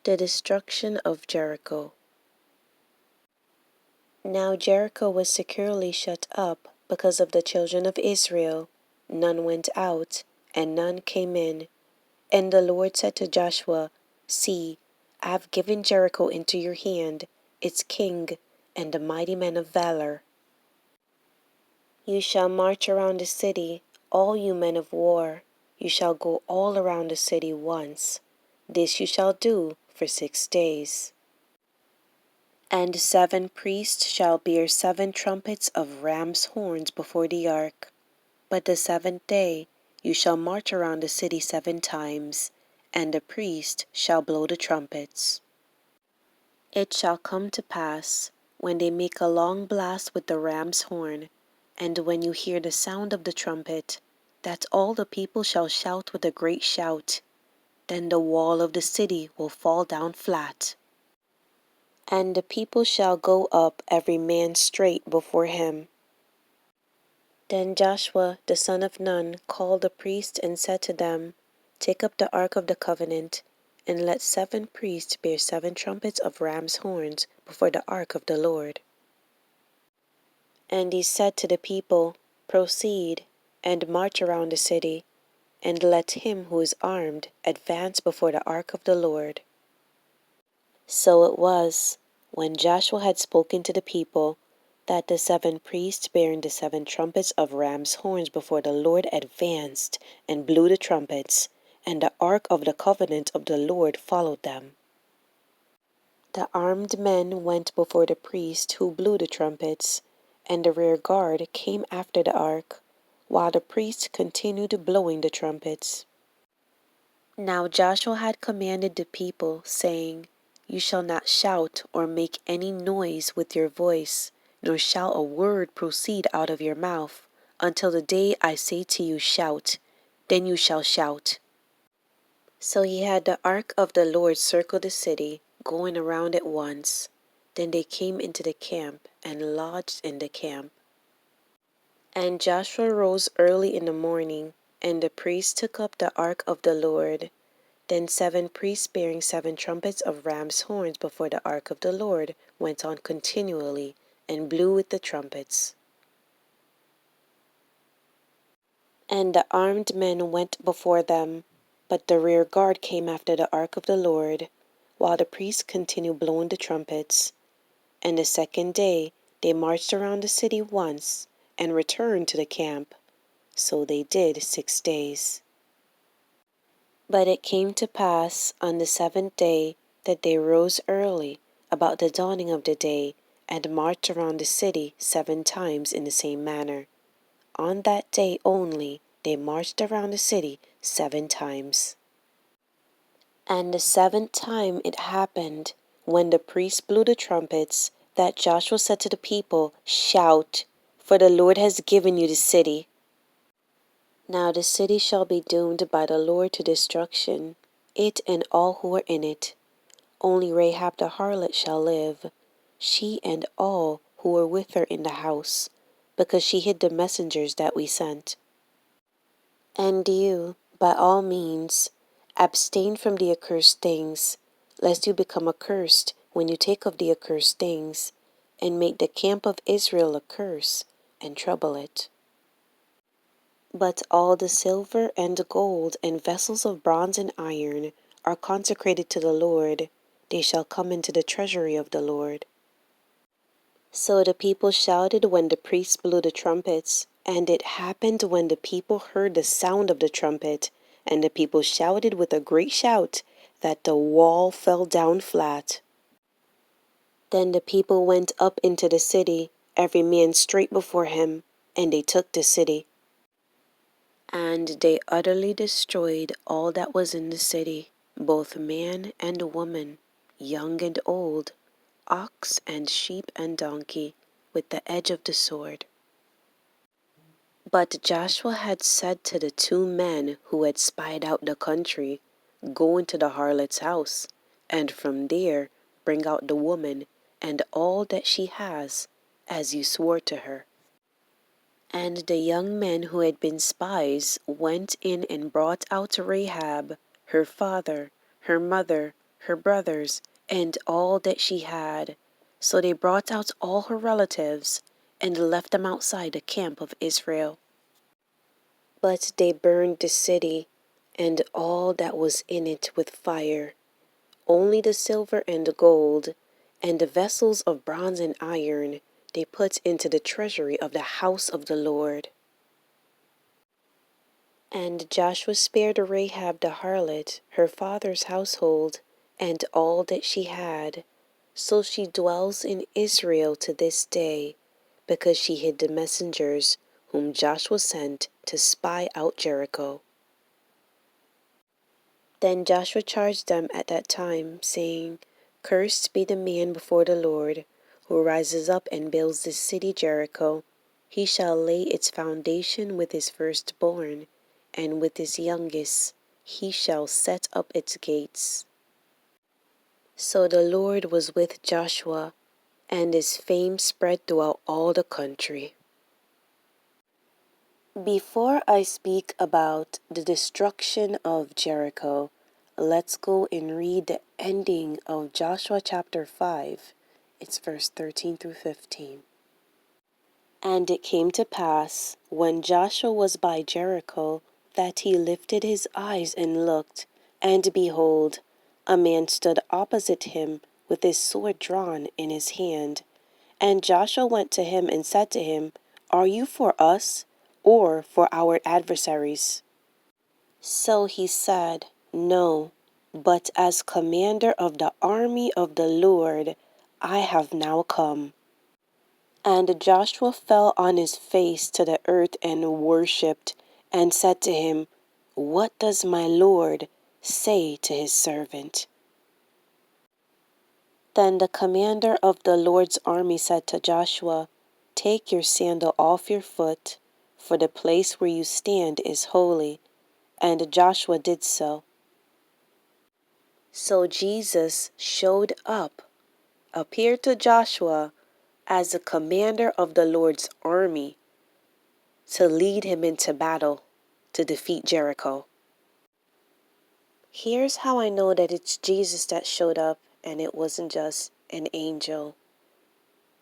The Destruction of Jericho. Now Jericho was securely shut up because of the children of Israel. None went out, and none came in. And the Lord said to Joshua, See, I have given Jericho into your hand, its king, and the mighty men of valor. You shall march around the city, all you men of war. You shall go all around the city once. This you shall do for 6 days. And 7 priests shall bear 7 trumpets of ram's horns before the ark. But the 7th day you shall march around the city 7 times, and the priest shall blow the trumpets. It shall come to pass, when they make a long blast with the ram's horn, and when you hear the sound of the trumpet, that all the people shall shout with a great shout. Then the wall of the city will fall down flat. And the people shall go up every man straight before him. Then Joshua the son of Nun called the priests and said to them, Take up the ark of the covenant, and let 7 priests bear 7 trumpets of ram's horns before the ark of the Lord. And he said to the people, Proceed, and march around the city, and let him who is armed advance before the ark of the Lord. So it was, when Joshua had spoken to the people, that the 7 priests bearing the 7 trumpets of ram's horns before the Lord advanced and blew the trumpets, and the ark of the covenant of the Lord followed them. The armed men went before the priest who blew the trumpets, and the rear guard came after the ark, while the priest continued blowing the trumpets. Now Joshua had commanded the people, saying, You shall not shout or make any noise with your voice, nor shall a word proceed out of your mouth, until the day I say to you, Shout, then you shall shout. So he had the ark of the Lord circle the city, going around it once. Then they came into the camp and lodged in the camp. And Joshua rose early in the morning, and the priests took up the ark of the Lord. Then 7 priests bearing 7 trumpets of ram's horns before the ark of the Lord went on continually, and blew with the trumpets. And the armed men went before them, but the rear guard came after the ark of the Lord, while the priests continued blowing the trumpets. And the 2nd day they marched around the city once, and returned to the camp. So they did 6 days. But it came to pass on the 7th day that they rose early, about the dawning of the day, and marched around the city 7 times in the same manner. On that day only they marched around the city 7 times. And the 7th time it happened, when the priests blew the trumpets, that Joshua said to the people, Shout, for the Lord has given you the city. Now the city shall be doomed by the Lord to destruction, it and all who are in it. Only Rahab the harlot shall live, she and all who were with her in the house, because she hid the messengers that we sent. And you, by all means, abstain from the accursed things, lest you become accursed when you take of the accursed things, and make the camp of Israel a curse, and trouble it. But all the silver and gold and vessels of bronze and iron are consecrated to the Lord, they shall come into the treasury of the Lord. So the people shouted when the priests blew the trumpets, and it happened when the people heard the sound of the trumpet, and the people shouted with a great shout, that the wall fell down flat. Then the people went up into the city, every man straight before him, and they took the city. And they utterly destroyed all that was in the city, both man and woman, young and old, ox and sheep and donkey, with the edge of the sword. But Joshua had said to the 2 men who had spied out the country, Go into the harlot's house, and from there bring out the woman and all that she has, as you swore to her. And the young men who had been spies went in and brought out Rahab, her father, her mother, her brothers, and all that she had. So they brought out all her relatives and left them outside the camp of Israel. But they burned the city and all that was in it with fire. Only the silver and the gold, and the vessels of bronze and iron, they put into the treasury of the house of the Lord. And Joshua spared Rahab the harlot, her father's household, and all that she had. So she dwells in Israel to this day, because she hid the messengers whom Joshua sent to spy out Jericho. Then Joshua charged them at that time, saying, Cursed be the man before the Lord, who rises up and builds this city Jericho. He shall lay its foundation with his firstborn, and with his youngest he shall set up its gates. So the Lord was with Joshua, and his fame spread throughout all the country. Before I speak about the destruction of Jericho, let's go and read the ending of Joshua chapter 5. It's verse 13 through 15. And it came to pass, when Joshua was by Jericho, that he lifted his eyes and looked, and behold, a man stood opposite him with his sword drawn in his hand. And Joshua went to him and said to him, Are you for us, or for our adversaries? So he said, No, but as commander of the army of the Lord, I have now come. And Joshua fell on his face to the earth and worshipped, and said to him, What does my Lord say to his servant? Then the commander of the Lord's army said to Joshua, Take your sandal off your foot, for the place where you stand is holy. And Joshua did so. So Jesus showed up, appeared to Joshua as the commander of the Lord's army to lead him into battle to defeat Jericho. Here's how I know that it's Jesus that showed up and it wasn't just an angel.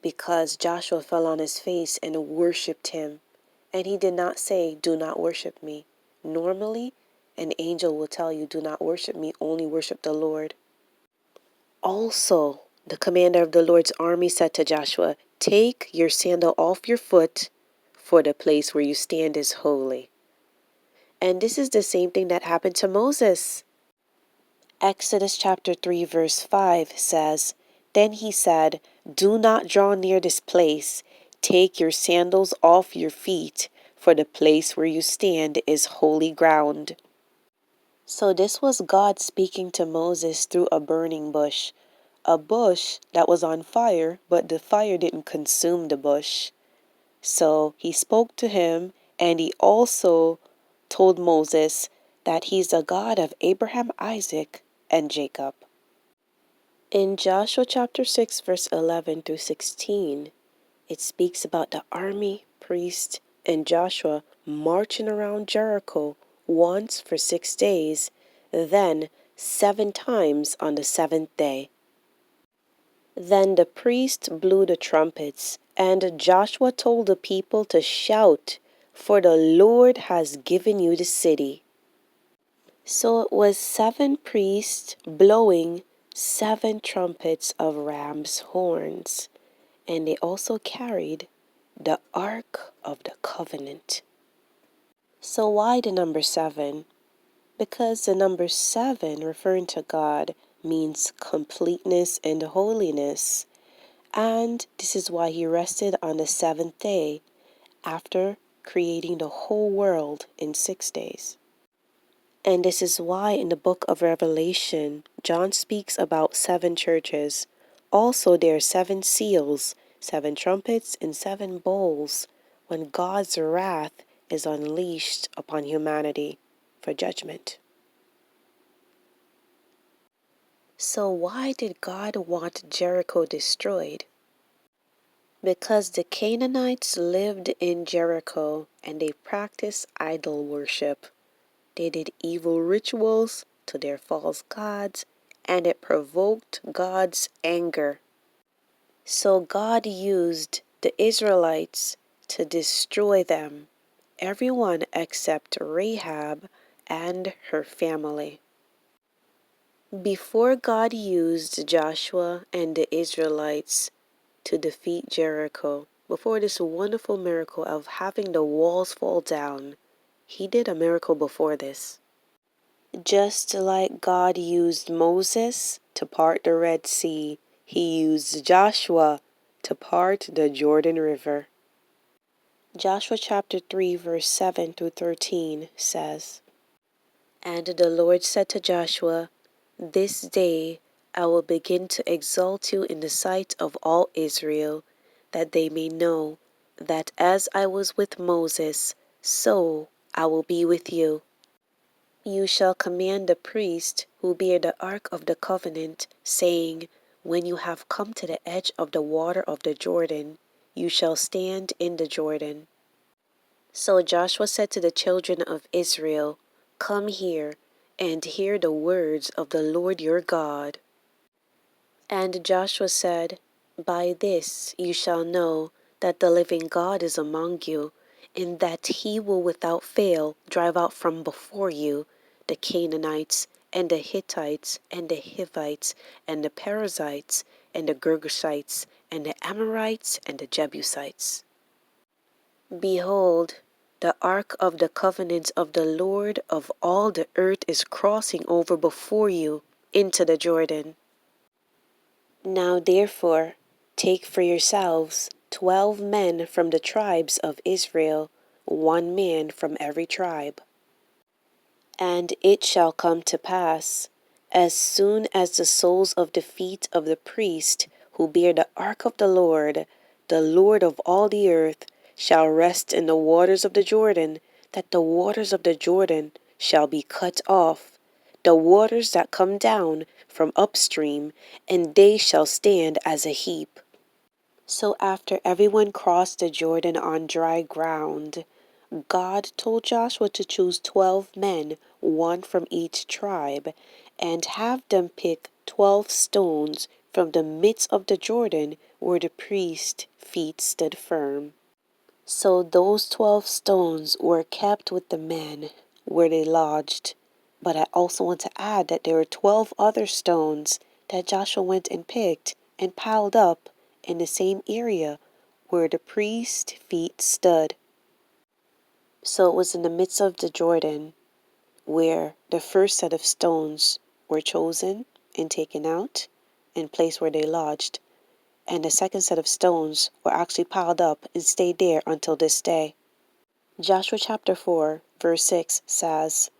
Because Joshua fell on his face and worshipped him. And he did not say, Do not worship me. Normally, an angel will tell you, Do not worship me, only worship the Lord. Also, the commander of the Lord's army said to Joshua, Take your sandal off your foot, for the place where you stand is holy. And this is the same thing that happened to Moses. Exodus chapter 3 verse 5 says, Then he said, Do not draw near this place. Take your sandals off your feet, for the place where you stand is holy ground. So this was God speaking to Moses through a burning bush. A bush that was on fire, but the fire didn't consume the bush. So he spoke to him, and he also told Moses that he's the God of Abraham, Isaac, and Jacob. In Joshua chapter 6, verse 11 through 16, it speaks about the army, priest, and Joshua marching around Jericho once for 6 days, then 7 times on the 7th day. Then the priest blew the trumpets, and Joshua told the people to shout, For the Lord has given you the city. So it was 7 priests blowing 7 trumpets of ram's horns, and they also carried the Ark of the Covenant. So why the number 7? Because the number 7, referring to God, means completeness and holiness. And this is why he rested on the 7th day after creating the whole world in 6 days. And this is why in the book of Revelation, John speaks about 7 churches. Also, there are 7 seals, 7 trumpets, and 7 bowls when God's wrath is unleashed upon humanity for judgment. So why did God want Jericho destroyed? Because the Canaanites lived in Jericho and they practiced idol worship. They did evil rituals to their false gods and it provoked God's anger. So God used the Israelites to destroy them, everyone except Rahab and her family. Before God used Joshua and the Israelites to defeat Jericho, before this wonderful miracle of having the walls fall down, he did a miracle before this. Just like God used Moses to part the Red Sea, he used Joshua to part the Jordan River. Joshua chapter 3 verse 7 through 13 says, And the Lord said to Joshua, This day I will begin to exalt you in the sight of all Israel, that they may know that as I was with Moses, so I will be with you. You shall command the priest who bear the ark of the covenant, saying, When you have come to the edge of the water of the Jordan, you shall stand in the Jordan. So Joshua said to the children of Israel, Come here, and hear the words of the Lord your God. And Joshua said, By this you shall know that the living God is among you, and that he will without fail drive out from before you the Canaanites, and the Hittites, and the Hivites, and the Perizzites, and the Girgashites, and the Amorites, and the Jebusites. Behold, the ark of the covenant of the Lord of all the earth is crossing over before you into the Jordan. Now therefore, take for yourselves 12 men from the tribes of Israel, 1 man from every tribe. And it shall come to pass, as soon as the soles of the feet of the priest who bear the ark of the Lord of all the earth, shall rest in the waters of the Jordan, that the waters of the Jordan shall be cut off, the waters that come down from upstream, and they shall stand as a heap. So after everyone crossed the Jordan on dry ground, God told Joshua to choose 12 men, 1 from each tribe, and have them pick 12 stones from the midst of the Jordan where the priest's feet stood firm. So those 12 stones were kept with the men where they lodged. But I also want to add that there were 12 other stones that Joshua went and picked and piled up in the same area where the priest's feet stood. So it was in the midst of the Jordan where the first set of stones were chosen and taken out and placed where they lodged, and the second set of stones were actually piled up and stayed there until this day. Joshua chapter 4 verse 6 says,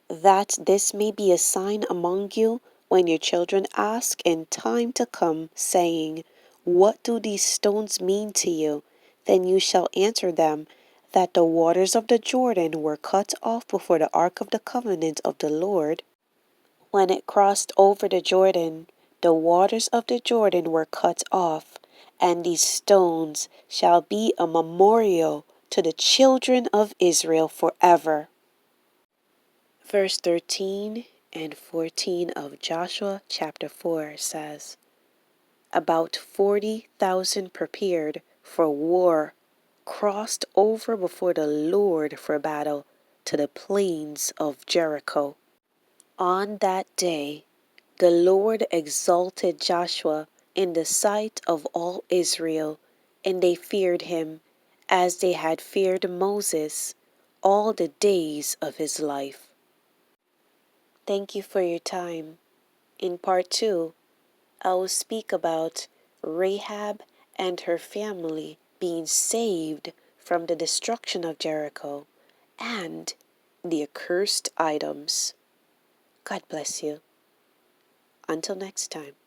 That this may be a sign among you when your children ask in time to come, saying, What do these stones mean to you? Then you shall answer them, that the waters of the Jordan were cut off before the ark of the covenant of the Lord. When it crossed over the Jordan, the waters of the Jordan were cut off, and these stones shall be a memorial to the children of Israel forever. Verse 13 and 14 of Joshua chapter 4 says, About 40,000 prepared for war crossed over before the Lord for battle to the plains of Jericho. On that day, the Lord exalted Joshua in the sight of all Israel, and they feared him as they had feared Moses all the days of his life. Thank you for your time. In part 2, I will speak about Rahab and her family being saved from the destruction of Jericho and the accursed items. God bless you. Until next time.